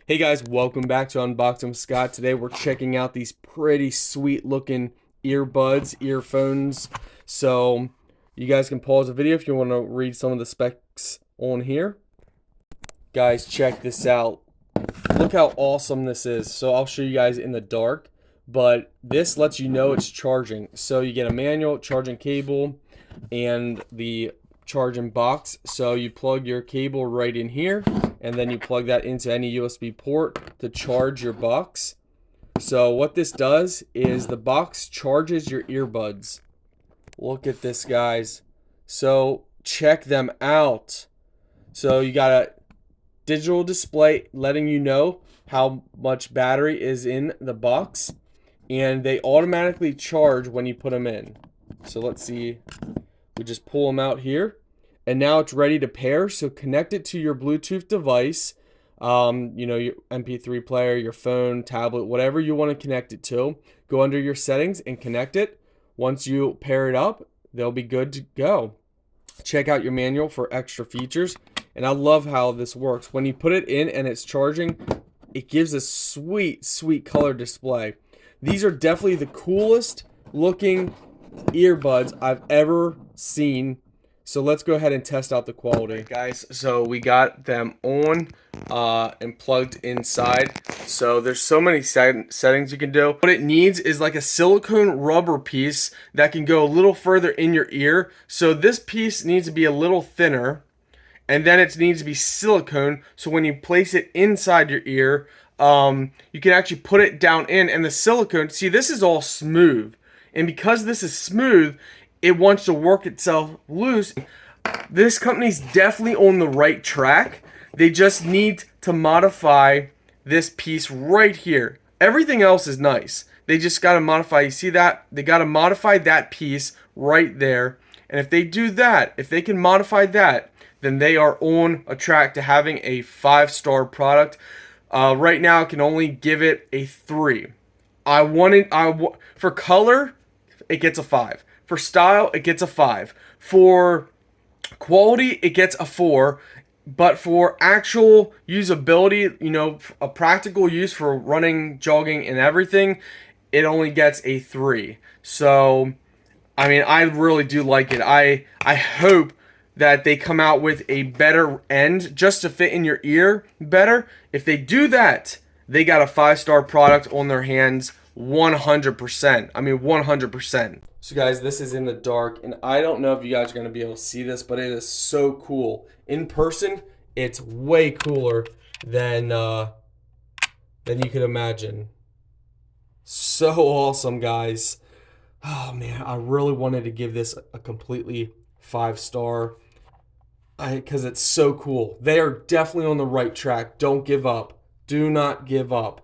Hey guys, welcome back to Unboxing with Scott. Today we're checking out these pretty sweet looking earphones. So you guys can pause the video if you want to read some of the specs on here. Guys, check this out. Look how awesome this is. So I'll show you guys in the dark, but this lets you know it's charging. So you get a manual, charging cable, and the charging box. So you plug your cable right in here, and then you plug that into any USB port to charge your box. So what this does is the box charges your earbuds. Look at this, guys. So check them out. So you got a digital display letting you know how much battery is in the box, and they automatically charge when you put them in. So let's see, we just pull them out here, and now it's ready to pair. So connect it to your Bluetooth device, your MP3 player, your phone, tablet, whatever you want to connect it to. Go under your settings and connect it. Once you pair it up, they'll be good to go. Check out your manual for extra features. And I love how this works. When you put it in and it's charging, it gives a sweet, sweet color display. These are definitely the coolest looking earbuds I've ever seen. So let's go ahead and test out the quality. Right, guys, so we got them on and plugged inside. So there's so many settings you can do. What it needs is like a silicone rubber piece that can go a little further in your ear. So this piece needs to be a little thinner, and then it needs to be silicone, so when you place it inside your ear, you can actually put it down in, and the silicone, see, this is all smooth, and because this is smooth, it wants to work itself loose. This company's definitely on the right track. They just need to modify this piece right here. Everything else is nice. They just got to modify, you see that? They got to modify that piece right there, and if they do that, if they can modify that, then they are on a track to having a 5-star product. Right now, I can only give it a 3. For color, it gets a 5. For style, it gets a 5. For quality, it gets a 4. But for actual usability, a practical use for running, jogging, and everything, it only gets a 3. So, I mean, I really do like it. I hope that they come out with a better end just to fit in your ear better. If they do that, they got a 5-star product on their hands 100%. I mean, 100%. So guys, this is in the dark, and I don't know if you guys are going to be able to see this, but it is so cool. In person, it's way cooler than you could imagine. So awesome, guys. Oh man, I really wanted to give this a completely 5-star. Because it's so cool. They are definitely on the right track. Don't give up. Do not give up.